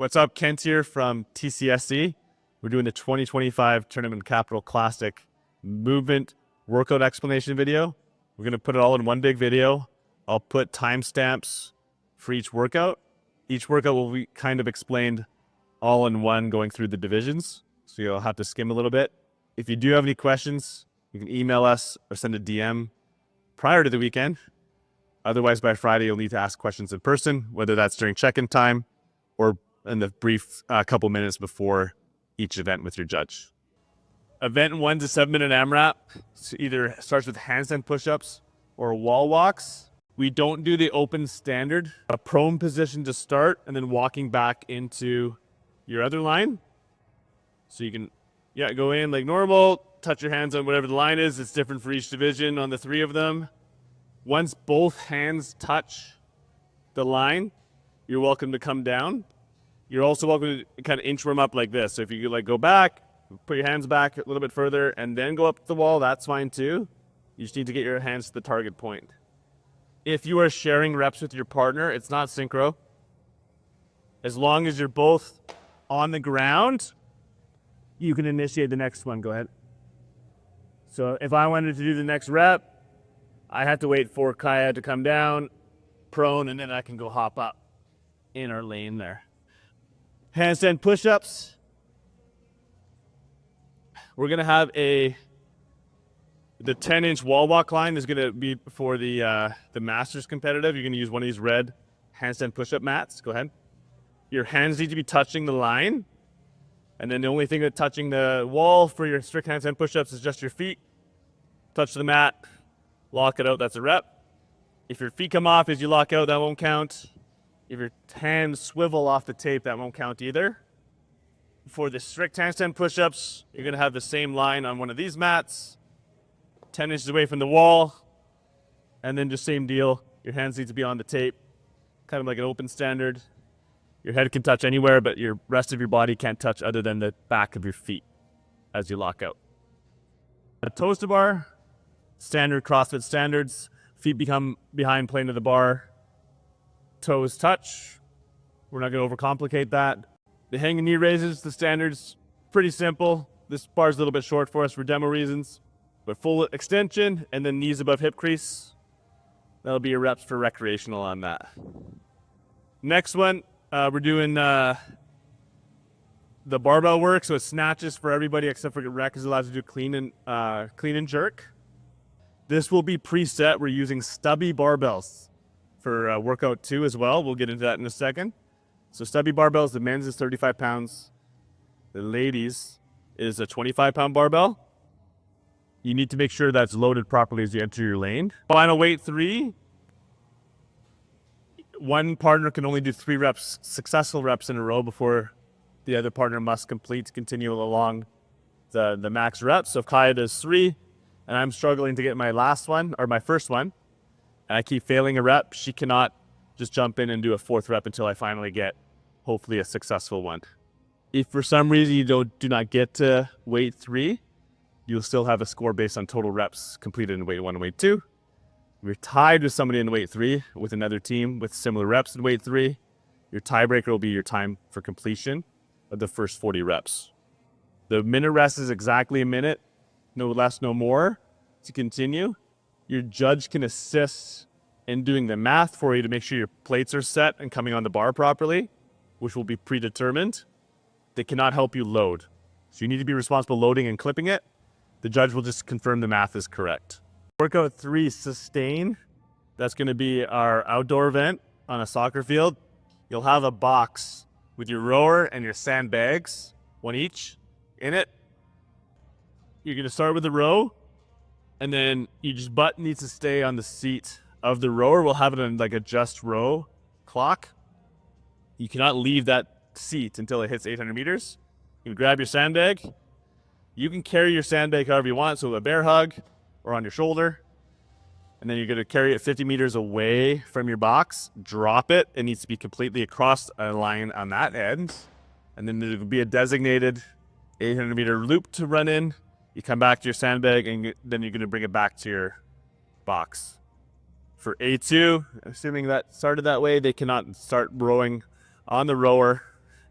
What's up? Kent here from TCSC. We're doing the 2025 Tournament Capital Classic movement workout explanation video. We're going to put it all in one big video. I'll put timestamps for each workout. Each workout will be kind of explained all in one, going through the divisions. So you'll have to skim a little bit. If you do have any questions, you can email us or send a DM prior to the weekend. Otherwise, by Friday, you'll need to ask questions in person, whether that's during check-in time or in the brief couple minutes before each event with your judge. Event 1's a 7-minute AMRAP. So either starts with handstand push-ups or wall walks. We don't do the open standard, a prone position to start and then walking back into your other line. So you can, go in like normal, touch your hands on whatever the line is. It's different for each division on the 3 of them. Once both hands touch the line, you're welcome to come down. You're also welcome to kind of inchworm up like this. So if you could like go back, put your hands back a little bit further, and then go up the wall, that's fine too. You just need to get your hands to the target point. If you are sharing reps with your partner, it's not synchro. As long as you're both on the ground, you can initiate the next one. Go ahead. So if I wanted to do the next rep, I have to wait for Kaya to come down, prone, and then I can go hop up in our lane there. Handstand push-ups. We're gonna have the 10-inch wall walk line is gonna be for the Masters competitive. You're gonna use one of these red handstand push-up mats. Go ahead. Your hands need to be touching the line, and then the only thing that's touching the wall for your strict handstand push-ups is just your feet. Touch the mat, lock it out. That's a rep. If your feet come off as you lock out, that won't count. If your hands swivel off the tape, that won't count either. For the strict handstand push-ups, you're gonna have the same line on one of these mats, 10 inches away from the wall, and then just same deal. Your hands need to be on the tape, kind of like an open standard. Your head can touch anywhere, but your rest of your body can't touch other than the back of your feet as you lock out. A toes to bar, standard CrossFit standards. Feet become behind plane of the bar. Toes touch. We're not going to overcomplicate that. The hanging knee raises, the standards, pretty simple. This bar's a little bit short for us for demo reasons, but full extension and then knees above hip crease. That'll be your reps for recreational on that. Next one, we're doing the barbell work, so it snatches for everybody except for rec is allowed to do clean and jerk. This will be preset. We're using stubby barbells for workout 2 as well. We'll get into that in a second. So stubby barbells, the men's is 35 pounds. The ladies is a 25-pound barbell. You need to make sure that's loaded properly as you enter your lane. Final weight 3. One partner can only do 3 reps, successful reps in a row before the other partner must complete to continue along the max reps. So if Kaya does 3 and I'm struggling to get my last one or my first one, and I keep failing a rep, she cannot just jump in and do a 4th rep until I finally get, hopefully, a successful one. If for some reason you do not get to weight 3, you'll still have a score based on total reps completed in weight 1 and weight 2. If you're tied with somebody in weight 3 with another team with similar reps in weight 3, your tiebreaker will be your time for completion of the first 40 reps. The minute rest is exactly a minute, no less, no more, to continue. Your judge can assist in doing the math for you to make sure your plates are set and coming on the bar properly, which will be predetermined. They cannot help you load. So you need to be responsible loading and clipping it. The judge will just confirm the math is correct. Workout 3, sustain. That's going to be our outdoor event on a soccer field. You'll have a box with your rower and your sandbags, one each, in it. You're going to start with the row. And then each butt needs to stay on the seat of the rower. We'll have it in like a just row clock. You cannot leave that seat until it hits 800 meters. You can grab your sandbag. You can carry your sandbag however you want, so a bear hug or on your shoulder. And then you're going to carry it 50 meters away from your box. Drop it. It needs to be completely across a line on that end. And then there will be a designated 800 meter loop to run in. You come back to your sandbag, and then you're going to bring it back to your box. For A2, assuming that started that way, they cannot start rowing on the rower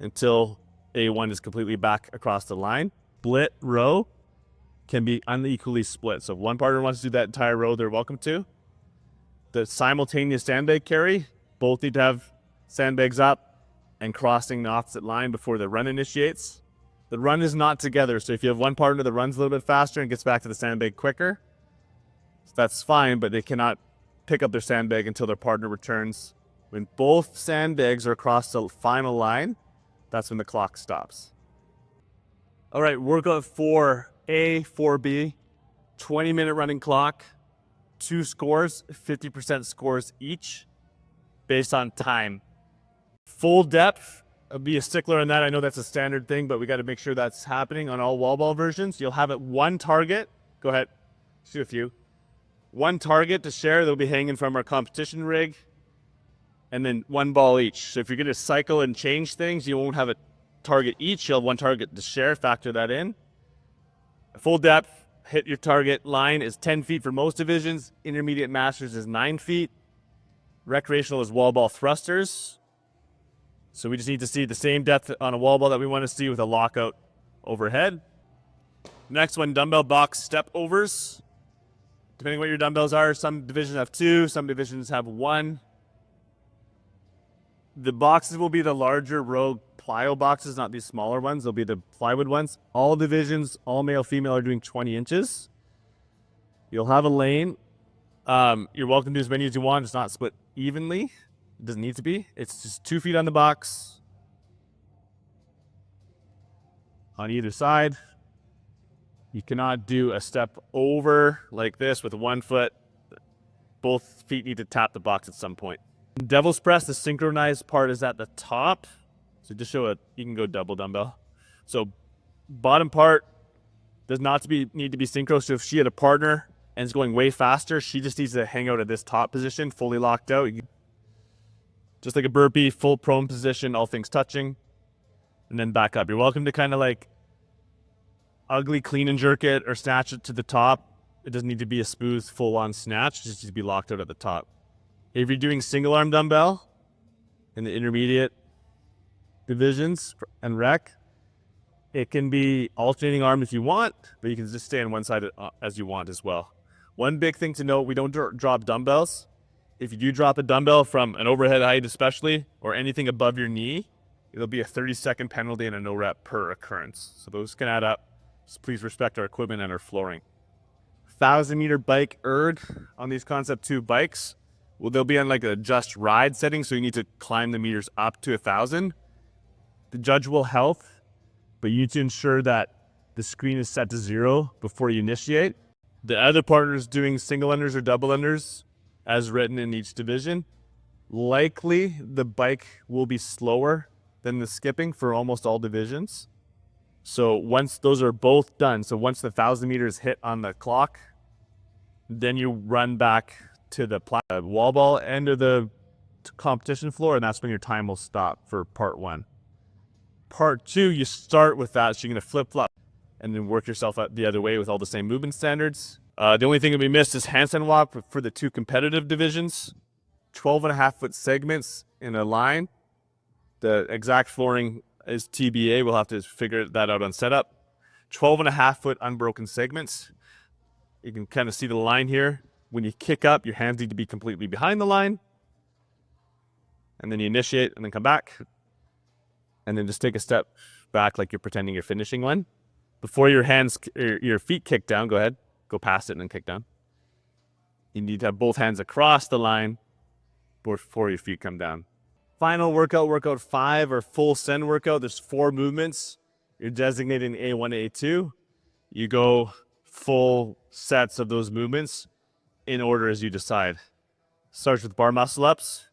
until A1 is completely back across the line. Split row can be unequally split. So if one partner wants to do that entire row, they're welcome to. The simultaneous sandbag carry, both need to have sandbags up and crossing the opposite line before the run initiates. The run is not together, so if you have one partner that runs a little bit faster and gets back to the sandbag quicker, that's fine, but they cannot pick up their sandbag until their partner returns. When both sandbags are across the final line, that's when the clock stops. All right, workout 4A, 4B, 20-minute running clock, 2 scores, 50% scores each, based on time. Full depth, I'll be a stickler on that. I know that's a standard thing, but we got to make sure that's happening on all wall ball versions. You'll have it one target. Go ahead, see a few. One target to share that'll be hanging from our competition rig, and then one ball each. So if you're going to cycle and change things, you won't have a target each. You'll have one target to share, factor that in. Full depth, hit your target line is 10 feet for most divisions. Intermediate masters is 9 feet. Recreational is wall ball thrusters. So we just need to see the same depth on a wall ball that we want to see with a lockout overhead. Next one, dumbbell box step overs. Depending on what your dumbbells are, some divisions have 2, some divisions have 1. The boxes will be the larger row plyo boxes, not these smaller ones. They'll be the plywood ones. All divisions, all male, female, are doing 20 inches. You'll have a lane. You're welcome to do as many as you want. It's not split evenly. It doesn't need to be. It's just 2 feet on the box on either side. You cannot do a step over like this with 1 foot. Both feet need to tap the box at some point. Devil's press, the synchronized part is at the top. So just show it, you can go double dumbbell. So bottom part does not need to be synchro. So if she had a partner and is going way faster, she just needs to hang out at this top position, fully locked out. Just like a burpee, full prone position, all things touching, and then back up. You're welcome to kind of like ugly clean and jerk it or snatch it to the top. It doesn't need to be a smooth full-on snatch. It just needs to be locked out at the top. If you're doing single arm dumbbell in the intermediate divisions and rec, it can be alternating arm if you want, but you can just stay on one side as you want as well. One big thing to note, we don't drop dumbbells. If you do drop a dumbbell from an overhead height especially, or anything above your knee, it'll be a 30-second penalty and a no rep per occurrence. So those can add up. Just please respect our equipment and our flooring. 1,000-meter BikeErg on these Concept 2 bikes. Well, they'll be on like a just ride setting, so you need to climb the meters up to 1,000. The judge will help, but you need to ensure that the screen is set to 0 before you initiate. The other partners doing single unders or double unders, as written in each division, likely the bike will be slower than the skipping for almost all divisions. So once those are both done, so once the 1,000 meters hit on the clock, then you run back to the wall ball end of the competition floor, and that's when your time will stop for part 1. Part 2, you start with that, so you're going to flip-flop and then work yourself out the other way with all the same movement standards. The only thing that we missed is handstand walk for the 2 competitive divisions. 12.5-foot segments in a line. The exact flooring is TBA. We'll have to figure that out on setup. 12.5-foot unbroken segments. You can kind of see the line here. When you kick up, your hands need to be completely behind the line. And then you initiate and then come back. And then just take a step back like you're pretending you're finishing one. Before your feet kick down, go ahead. Go past it and then kick down. You need to have both hands across the line before your feet come down. Final workout, workout 5 or full send workout. There's 4 movements. You're designating A1 to A2. You go full sets of those movements in order as you decide. Starts with bar muscle ups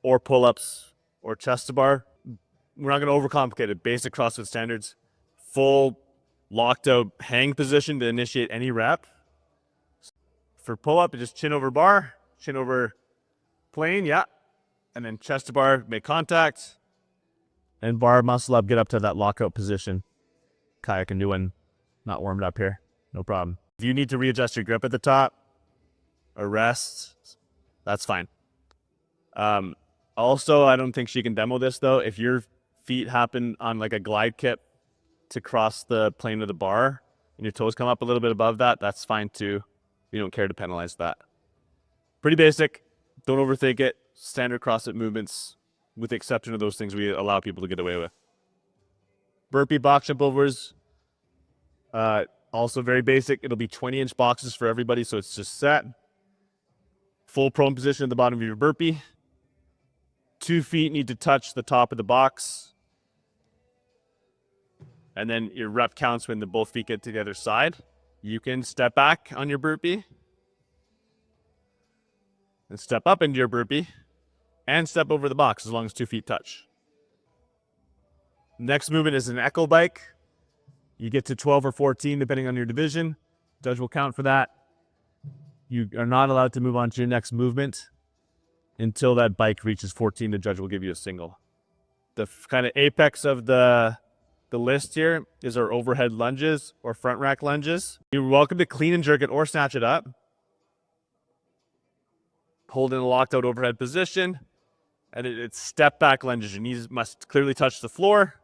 or pull-ups or chest to bar. We're not going to overcomplicate it. Basic CrossFit standards. Full locked out hang position to initiate any rep. For pull-up, just chin over bar, chin over plane, yeah. And then chest to bar, make contact. And bar muscle up, get up to that lockout position. Kayak can do one, not warmed up here, no problem. If you need to readjust your grip at the top or rest, that's fine. Also, I don't think she can demo this though. If you're feet happen on like a glide kip to cross the plane of the bar, and your toes come up a little bit above that, that's fine too. We don't care to penalize that. Pretty basic. Don't overthink it. Standard CrossFit movements, with the exception of those things we allow people to get away with. Burpee box jump overs. Also very basic. It'll be 20-inch boxes for everybody, so it's just set. Full prone position at the bottom of your burpee. 2 feet need to touch the top of the box. And then your rep counts when both feet get to the other side. You can step back on your burpee. And step up into your burpee. And step over the box as long as 2 feet touch. Next movement is an echo bike. You get to 12 or 14 depending on your division. Judge will count for that. You are not allowed to move on to your next movement until that bike reaches 14. The judge will give you a single. The kind of apex of the list here is our overhead lunges or front rack lunges. You're welcome to clean and jerk it or snatch it up. Hold in a locked out overhead position. And it's step back lunges. Your knees must clearly touch the floor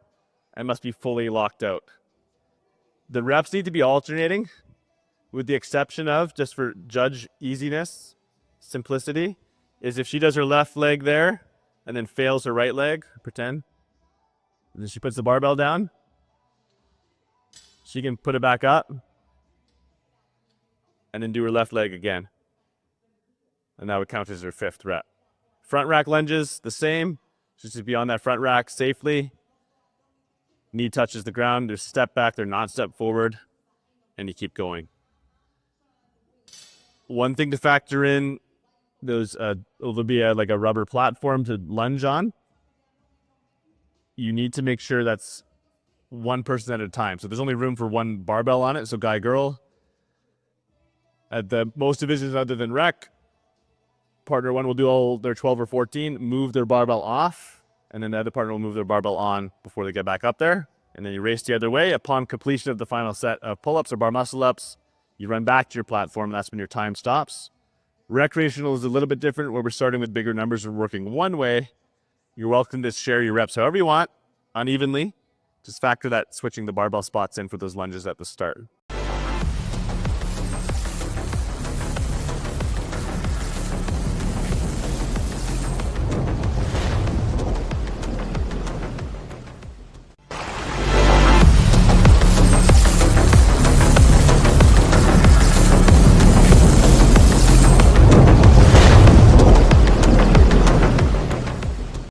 and must be fully locked out. The reps need to be alternating, with the exception of, just for judge easiness, simplicity, is if she does her left leg there and then fails her right leg, pretend, and then she puts the barbell down, she can put it back up and then do her left leg again. And that would count as her 5th rep. Front rack lunges, the same. Just to be on that front rack safely. Knee touches the ground. There's step back. They're not step forward. And you keep going. One thing to factor in, there'll be like a rubber platform to lunge on. You need to make sure that's one person at a time. So there's only room for one barbell on it. So guy, girl. At the most divisions other than rec, partner 1 will do all their 12 or 14, move their barbell off, and then the other partner will move their barbell on before they get back up there. And then you race the other way. Upon completion of the final set of pull-ups or bar muscle ups, you run back to your platform. That's when your time stops. Recreational is a little bit different, where we're starting with bigger numbers and working one way. You're welcome to share your reps however you want, unevenly. Just factor that switching the barbell spots in for those lunges at the start.